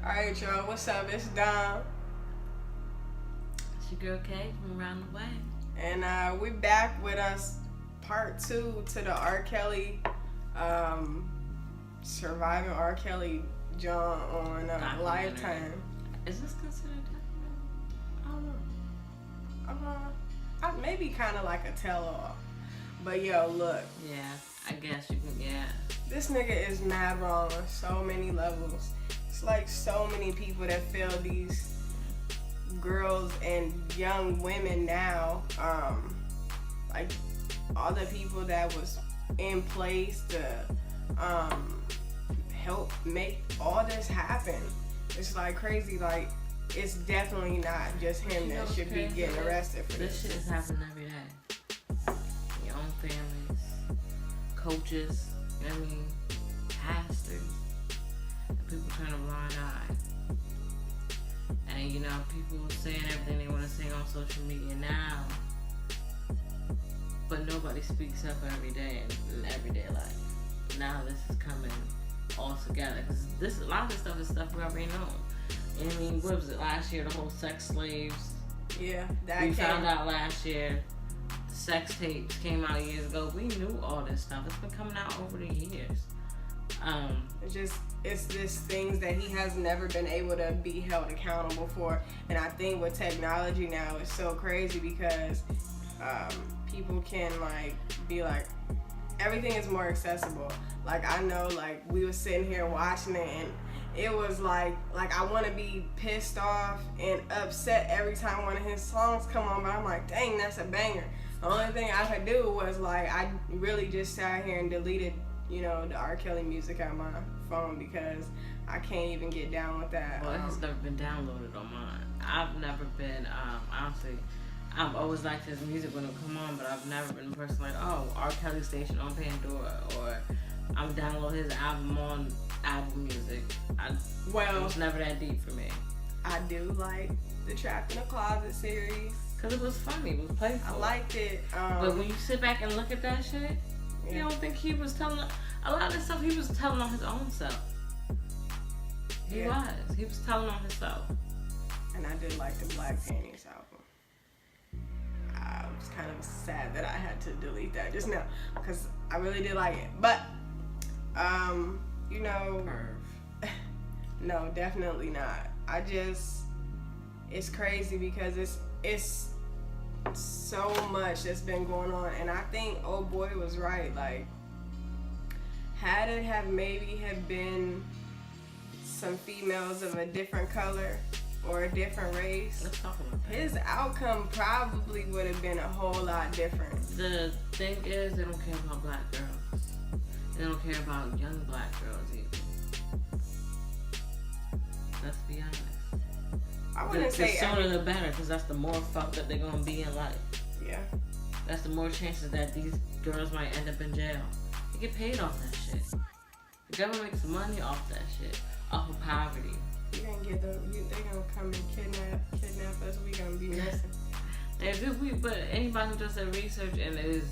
Alright, y'all, what's up? It's Dom. It's your girl Kay from around the way. And we back with us part 2 to the R. Kelly, surviving R. Kelly John on Lifetime. Is this considered documentary? I don't know. Maybe kind of like a tell-all. But yo, look. Yeah, I guess you can, yeah. This nigga is mad wrong on so many levels. It's like so many people that feel these girls and young women now, like all the people that was in place to help make all this happen. It's like crazy. Like, it's definitely not just him that should be getting arrested for this. This shit is happening every day. Your own families, coaches, you know what I mean, pastors, and people turn a blind eye. And you know, people saying everything they want to say on social media now, but nobody speaks up every day in everyday life. Now this is coming all together, because a lot of this stuff is stuff we already know. You know what I mean? What was it last year? The whole sex slaves. Yeah, we found out last year. The sex tapes came out years ago. We knew all this stuff. It's been coming out over the years. It's just things that he has never been able to be held accountable for. And I think with technology now, it's so crazy because people can like be like, everything is more accessible. Like, I know, like, we were sitting here watching it and it was like I want to be pissed off and upset every time one of his songs come on, but I'm like, dang, that's a banger. The only thing I could do was like, I really just sat here and deleted, you know, the R. Kelly music out my phone because I can't even get down with that. Well, it has never been downloaded on mine. I've never been, honestly, I've always liked his music when it come on, but I've never been a person like, oh, R. Kelly station on Pandora, or I'm download his album on Apple Music. It was never that deep for me. I do like the Trapped in a Closet series. Cause it was funny, it was playful. I liked it. But when you sit back and look at that shit, you don't think he was telling, a lot of the stuff he was telling on his own self. He was telling on himself. And I did like the Black Panties album. I was kind of sad that I had to delete that just now, because I really did like it. But, you know, no, definitely not. It's crazy because it's so much that's been going on, and I think old boy was right. Like, had it have been some females of a different color or a different race, let's talk about that. His outcome probably would have been a whole lot different. The thing is, they don't care about black girls. They don't care about young black girls either. Let's be honest. I wouldn't say the sooner the better, because that's the more fucked up they're gonna be in life. Yeah. That's the more chances that these girls might end up in jail. They get paid off that shit. The government makes money off that shit, off of poverty. You gonna get they gonna come and kidnap us. We gonna be missing. But anybody who does that research and is,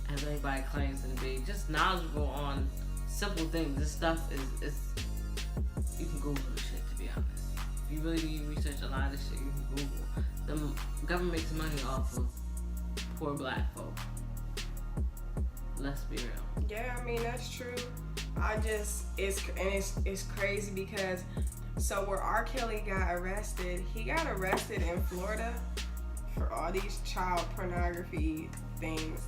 as anybody claims to be, just knowledgeable on simple things, this stuff is you can Google this shit, to be honest. If you really do research a lot of this shit, you can Google. The government makes money off of poor black folk. Let's be real. Yeah, I mean, that's true. It's crazy because, so where R. Kelly got arrested, he got arrested in Florida for all these child pornography things.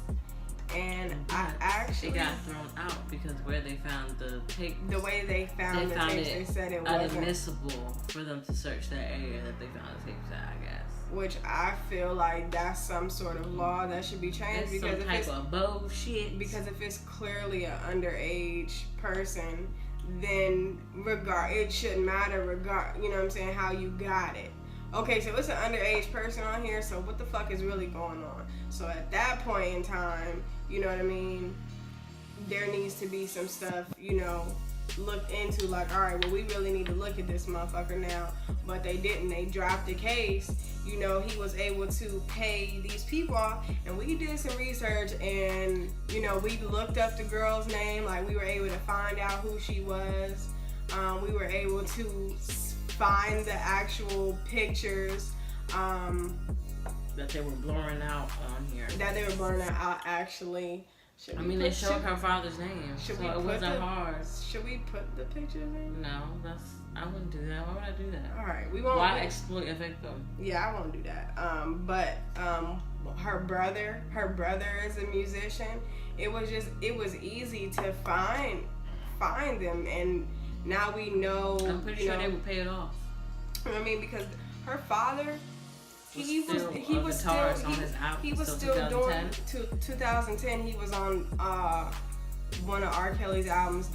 And I actually got thrown out because where they found the tape, the way they found the tapes, they said it wasn't inadmissible for them to search that area that they found the tapes at, I guess. Which I feel like that's some sort of law that should be changed, it's because some type of bullshit. Because if it's clearly an underage person, then it shouldn't matter you know what I'm saying, how you got it. Okay, so it's an underage person on here, so what the fuck is really going on? So at that point in time, you know what I mean, there needs to be some stuff, you know, looked into, like, all right, well, we really need to look at this motherfucker now. But they didn't. They dropped the case. You know, he was able to pay these people off, and we did some research, and, you know, we looked up the girl's name. Like, we were able to find out who she was. We were able to find the actual pictures. That they were blurring out on here. That they were blurring out actually. They showed her father's name, so it wasn't hard. Should we put the pictures in? No, I wouldn't do that. Why would I do that? All right, we won't. Why exploit a victim? Yeah, I won't do that. But her brother is a musician. It was easy to find them, and now we know. I'm pretty sure they would pay it off. I mean, because her father. He was still doing 2010. He was on one of R. Kelly's albums,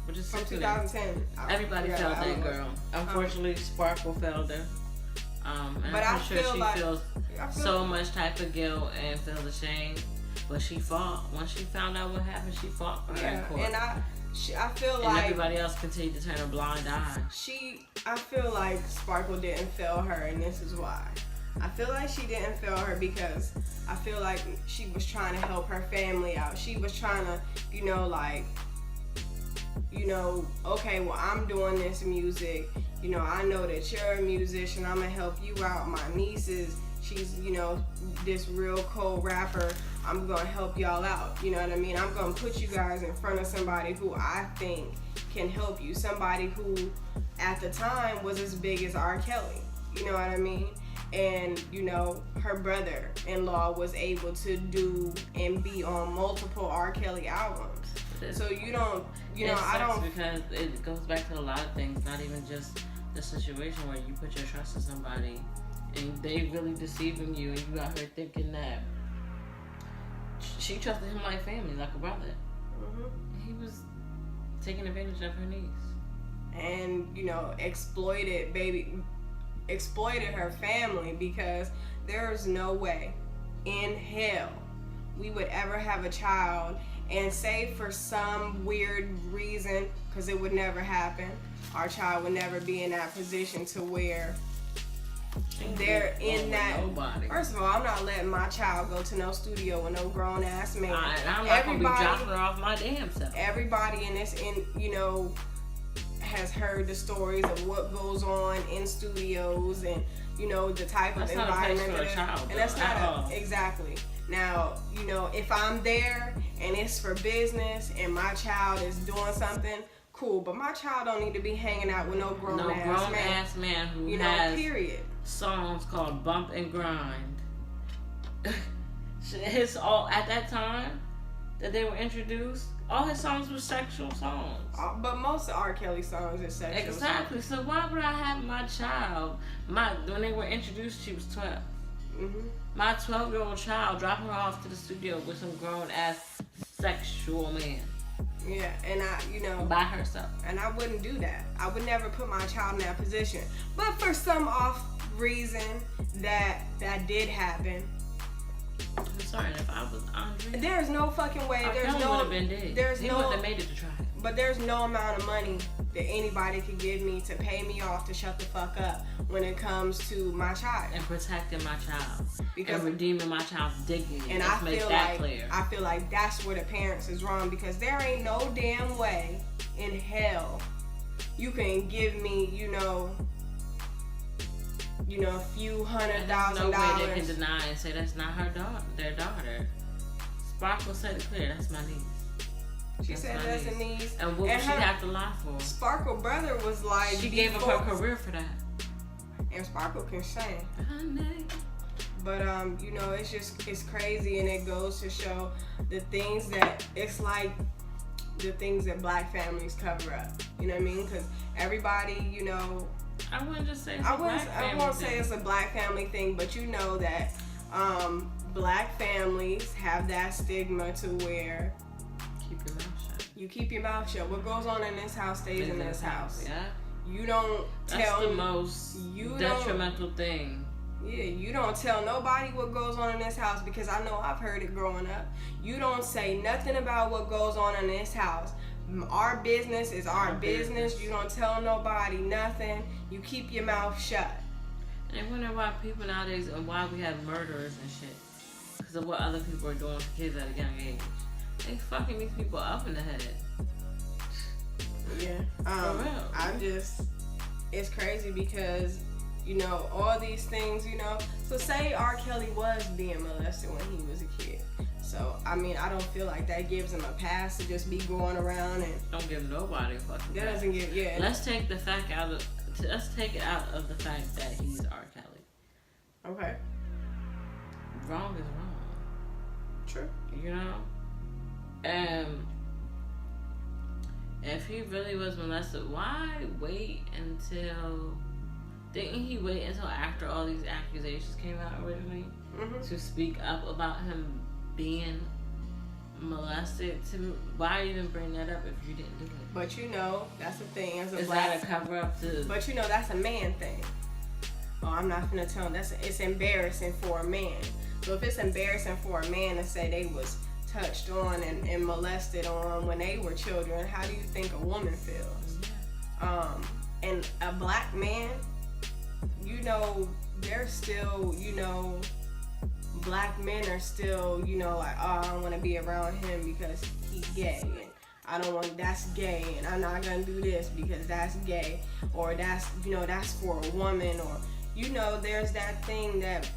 which is from 2010. Everybody failed that girl. Unfortunately, Sparkle failed her. And but I'm pretty sure she like, feels so much type of guilt and feels ashamed. But she fought. Once she found out what happened, she fought for her in court. And I feel and like everybody else continued to turn a blind eye. I feel like Sparkle didn't fail her, and this is why. I feel like she didn't fail her because I feel like she was trying to help her family out. She was trying to, okay, well, I'm doing this music. I know that you're a musician. I'm gonna help you out. My niece she's, this real cold rapper. I'm gonna help y'all out. You know what I mean? I'm gonna put you guys in front of somebody who I think can help you. Somebody who, at the time, was as big as R. Kelly. You know what I mean? And, her brother-in-law was able to do and be on multiple R. Kelly albums. So I don't. Because it goes back to a lot of things, not even just the situation where you put your trust in somebody and they really deceiving you and you got her thinking that she trusted him like family, like a brother. Mm-hmm. He was taking advantage of her niece. And, exploited her family, because there is no way in hell we would ever have a child and say for some weird reason, because it would never happen, our child would never be in that position to where they're in that. Nobody. First of all, I'm not letting my child go to no studio with no grown ass man. I'm not gonna be dropping her off my damn self. Everybody has heard the stories of what goes on in studios and the type of environment for a child, and that's not exactly. Now, if I'm there and it's for business and my child is doing something, cool. But my child don't need to be hanging out with no grown ass man who has period. Songs called Bump and Grind. His at that time that they were introduced, all his songs were sexual songs. But most of R. Kelly's songs are sexual. Exactly. Songs. So why would I have my child? When they were introduced, she was 12. Mm-hmm. My 12-year-old child dropping her off to the studio with some grown-ass sexual man. Yeah, and by herself. And I wouldn't do that. I would never put my child in that position. But for some off reason that did happen. I'm sorry, if I was Andre, there's no fucking way. He wouldn't have made it to try. But there's no amount of money that anybody could give me to pay me off to shut the fuck up when it comes to my child and protecting my child and redeeming my child's dignity. And I feel like that's where the parents is wrong, because there ain't no damn way in hell you can give me a few $100,000. No way they can deny and say that's not their daughter. Sparkle said it clear, that's my niece. She said that's a niece. And what would she have to lie for? Sparkle brother was like, she gave up her career for that. And Sparkle can sing. Honey. But it's crazy, and it goes to show the things that black families cover up. You know what I mean? Because everybody, I wouldn't just say I won't say it's a black family thing, but that black families have that stigma to where keep your mouth shut. You keep your mouth shut. What goes on in this house stays in this house. Yeah. You don't tell. That's the most detrimental thing. Yeah, you don't tell nobody what goes on in this house, because I know I've heard it growing up. You don't say nothing about what goes on in this house. Our business is our business. You don't tell nobody nothing. You keep your mouth shut. And I wonder why people nowadays, and why we have murderers and shit, because of what other people are doing to kids at a young age. They fucking these people up in the head. Yeah. For real. I just, it's crazy because, you know, all these things, you know. So say R. Kelly was being molested when he was a kid. So, I mean, I don't feel like that gives him a pass to just be going around and... Don't give nobody a fucking That pass. doesn't give, yeah. Let's take the fact out of... Let's take it out of the fact that he's R. Kelly. Okay. Wrong is wrong. True. You know? And if he really was molested, why wait until... Didn't he wait until after all these accusations came out originally to speak up about him being molested? Why even bring that up if you didn't do it? But you know, that's the thing. As a Is black, that a cover up to? But you know, that's a man thing. Oh, I'm not gonna tell him. It's embarrassing for a man. So if it's embarrassing for a man to say they was touched on and molested on when they were children, how do you think a woman feels? And a black man, you know, they're still, you know, black men are still, you know, like, oh, I don't want to be around him because he's gay, and I don't want, that's gay, and I'm not gonna do this because that's gay, or that's, you know, that's for a woman, or, you know, there's that thing that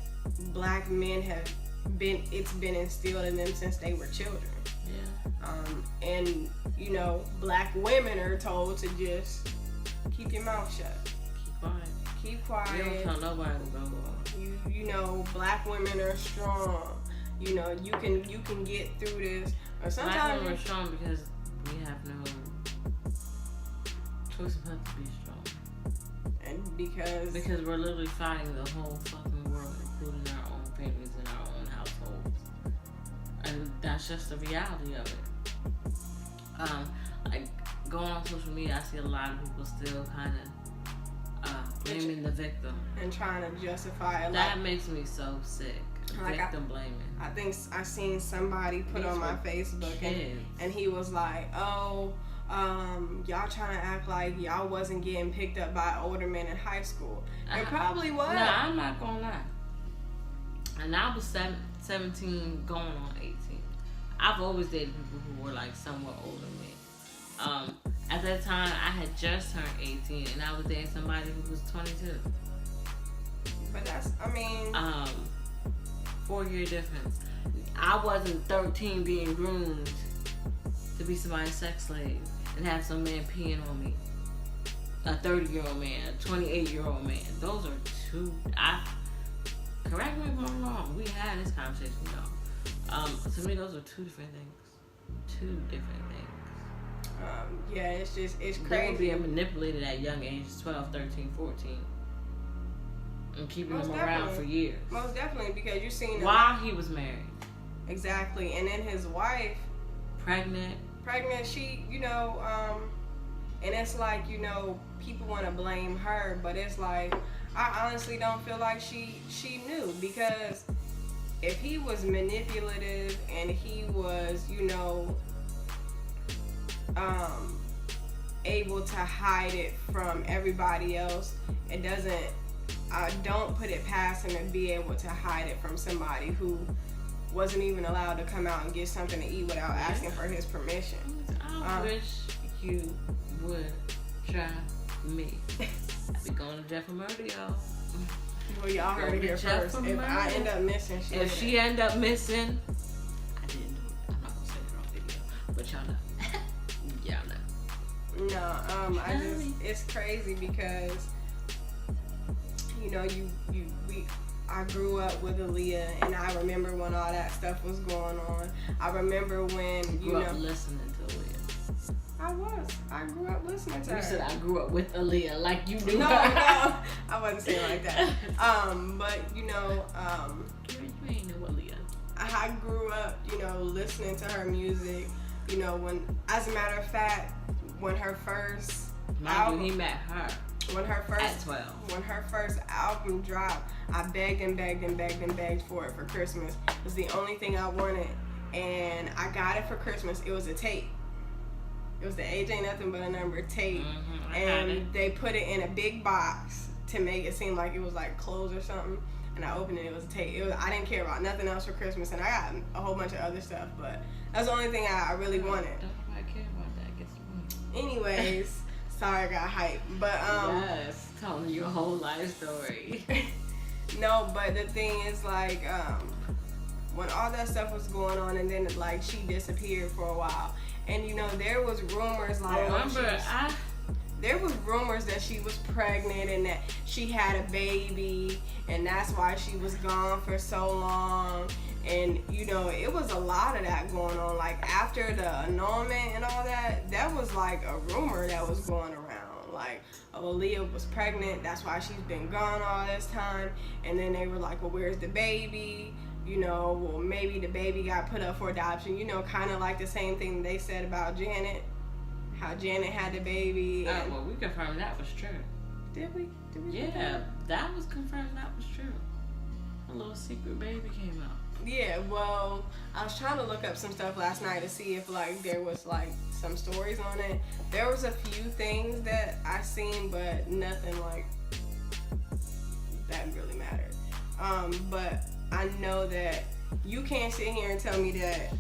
black men have been, it's been instilled in them since they were children. Yeah. And, you know, black women are told to just keep your mouth shut. Keep quiet. Keep quiet. You don't tell nobody to go on. You know, black women are strong. You know, you can get through this. Or sometimes black women are strong because we have no choice but to be strong. And because we're literally fighting the whole fucking world, including our own families and our own households. And that's just the reality of it. Like going on social media, I see a lot of people still kind of blaming the victim and trying to justify it. That makes me so sick. Like victim blaming. I think I seen somebody put on my Facebook and he was like, oh, y'all trying to act like y'all wasn't getting picked up by older men in high school. It probably was. No, I'm not gonna lie. And I was 17 going on 18. I've always dated people who were like somewhat older than me. At that time, I had just turned 18, and I was dating somebody who was 22. But that's, I mean... 4-year difference. I wasn't 13 being groomed to be somebody's sex slave and have some man peeing on me. A 30-year-old man, a 28-year-old man. Those are two... correct me if I'm wrong. We had this conversation, y'all. To me, those are two different things. Two different things. Yeah, it's just, it's crazy. They were being manipulated at young ages, 12, 13, 14. And keeping them around for years. Most definitely, because you've seen... While he was married. Exactly. And then his wife... Pregnant, she, you know, and it's like, you know, people want to blame her, but it's like, I honestly don't feel like she knew, because if he was manipulative and he was, you know, able to hide it from everybody else, it doesn't, I don't put it past him to be able to hide it from somebody who wasn't even allowed to come out and get something to eat without asking for his permission. I wish you would try me. I be going to jail for murder, y'all. Well, y'all heard it here first. If I end up missing, she end up missing, I didn't do it. I'm not gonna say it on video, but y'all know. Y'all know. No, it's crazy because, you know, I grew up with Aaliyah, and I remember when all that stuff was going on. I remember when, you grew know, up listening to Aaliyah. I grew up listening to her. You said I grew up with Aaliyah, like you knew no, her. No, I wasn't saying like that. But you know, you ain't know Aaliyah. I grew up, you know, listening to her music. You know, when, as a matter of fact, when her first album, he met her. When her first at 12. When her first album dropped, I begged and begged and begged and begged for it for Christmas. It was the only thing I wanted, and I got it for Christmas. It was a tape. It was the Age Ain't Nothing But a Number tape, and they put it in a big box to make it seem like it was like clothes or something. And I opened it. It was a tape. I didn't care about nothing else for Christmas, and I got a whole bunch of other stuff, but that's the only thing I really wanted. Don't nobody care about that. Get some money. Anyways, sorry I got hyped. But yes, telling your whole life story. no, but the thing is like when all that stuff was going on, and then like she disappeared for a while, and you know there was rumors like there was rumors that she was pregnant and that she had a baby, and that's why she was gone for so long. And you know, it was a lot of that going on. Like after the annulment and all that, that was like a rumor that was going around. Like, oh, Leah was pregnant, that's why she's been gone all this time. And then they were like, well, where's the baby? You know, well, maybe the baby got put up for adoption. You know, kind of like the same thing they said about Janet. How Janet had the baby. Well, we confirmed that was true. Did we? Yeah, that was confirmed that was true. A little secret baby came out. Yeah, well, I was trying to look up some stuff last night to see if like there was like some stories on it. There was a few things that I seen, but nothing like that really mattered. But I know that you can't sit here and tell me that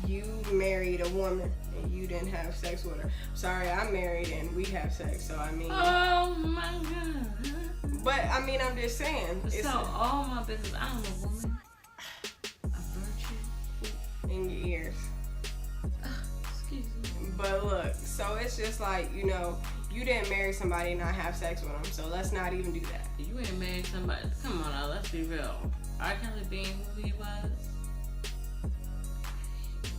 you married a woman and you didn't have sex with her. Sorry, I'm married and we have sex, so I mean. Oh my God. But I mean, I'm just saying. So all my business, I'm a woman, a virgin in your ears. Excuse me. But look, so it's just like, you know, you didn't marry somebody and not have sex with them, so let's not even do that. You ain't married somebody. Come on now, let's be real. R. Kelly being who he was,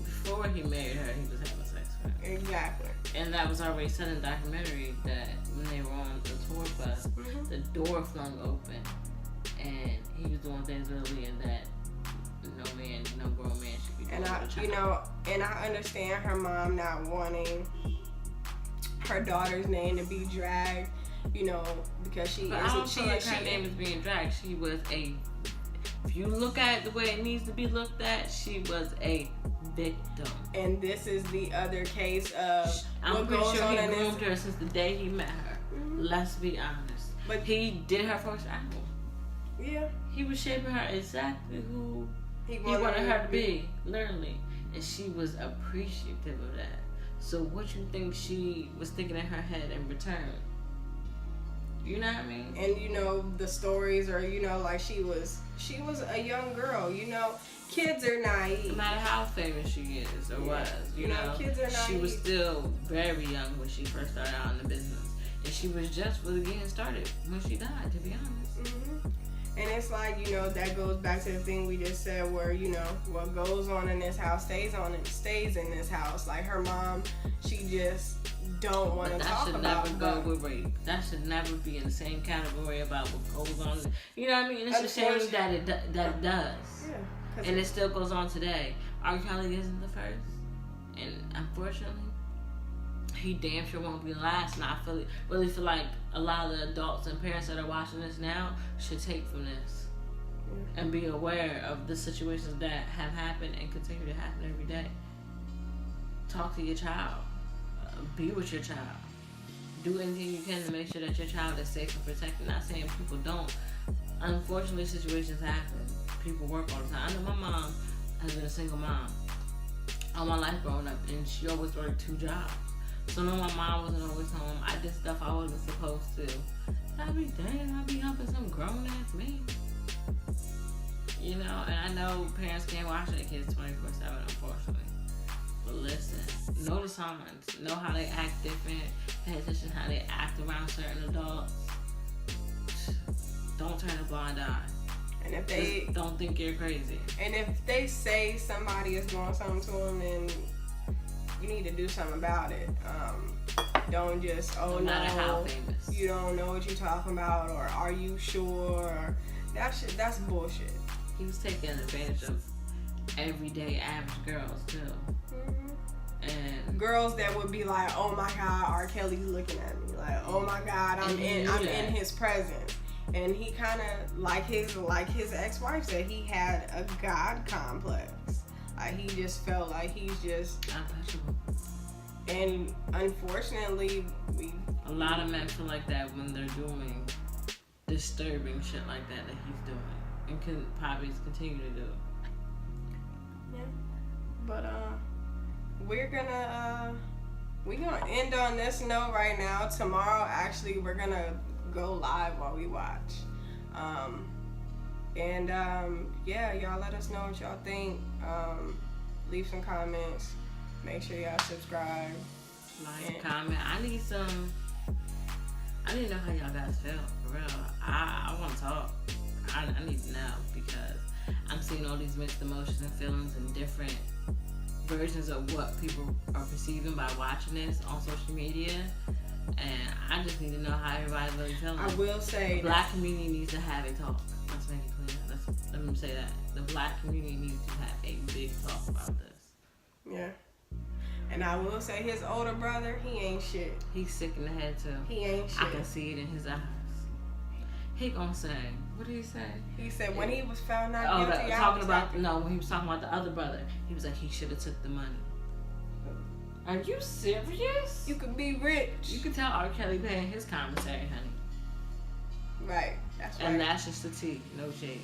before he married her, he was having sex with her. Exactly. And that was already said in the documentary that when they were on the tour bus, the door flung open and he was doing things with Leah that no grown man should be doing. And I understand her mom not wanting her daughter's name to be dragged, you know, because she but isn't. I don't feel like her name is being dragged. She was if you look at it the way it needs to be looked at, she was a victim. And this is the other case of I'm pretty sure he groomed her since the day he met her. Let's be honest. But he did her first album. Yeah. He was shaping her exactly who he wanted her to be, literally. And she was appreciative of that. So what you think she was thinking in her head in return? You know what I mean? And you know, the stories are, you know, like she was a young girl, you know. Kids are naive. No matter how famous she is or was, you know, kids are naive. She was still very young when she first started out in the business. And she was just really getting started when she died, to be honest. And it's like, you know, that goes back to the thing we just said where, you know, what goes on in this house stays in this house. Like her mom, she just don't want to talk about. That should never go with rape. That should never be in the same category about what goes on. You know what I mean? It's a shame that it does. Yeah. And it still goes on today. R. Kelly isn't the first. And unfortunately, he damn sure won't be the last. And I really feel like a lot of the adults and parents that are watching this now should take from this and be aware of the situations that have happened and continue to happen every day. Talk to your child. Be with your child. Do anything you can to make sure that your child is safe and protected. Not saying people don't. Unfortunately, situations happen. People work all the time. I know my mom has been a single mom all my life growing up, and she always worked 2 jobs. So no, my mom wasn't always home. I did stuff I wasn't supposed to. I'd be helping some grown ass man. You know, and I know parents can't watch their kids 24/7, unfortunately. But listen, know the signs, know how they act different, pay attention to how they act around certain adults. Don't turn a blind eye. And if they just don't think you're crazy. And if they say somebody is doing something to them, then you need to do something about it. Don't just, no matter how famous. You don't know what you're talking about, or are you sure? That's bullshit. He was taking advantage of everyday average girls too. And girls that would be like, oh my God, R. Kelly's looking at me. Like, oh my God, I'm in his presence. And he kind of, like his ex-wife said, he had a God complex. Like, he just felt like he's just untouchable. And unfortunately, a lot of men feel like that when they're doing disturbing shit like that he's doing, and can probably continue to do. Yeah, but we're gonna We're gonna end on this note right now. Tomorrow, actually, we're gonna go live while we watch. Yeah, y'all let us know what y'all think. Leave some comments. Make sure y'all subscribe. Like, comment. I need to know how y'all guys feel, for real. I want to talk. I need to know, because I'm seeing all these mixed emotions and feelings and different versions of what people are perceiving by watching this on social media. And I just need to know how everybody's really feeling. I will say, the black community needs to have a talk. Let's make it clear. Let me say that. The black community needs to have a big talk about this. Yeah. And I will say, his older brother, he ain't shit. He's sick in the head too. He ain't shit. I can see it in his eyes. He gonna say, what did he say? He said when he was found not guilty. When he was talking about the other brother, he was like, he should have took the money. Are you serious? You could be rich. You can tell R. Kelly paying his commissary, honey. Right. That's right. And that's just the tea. No shade.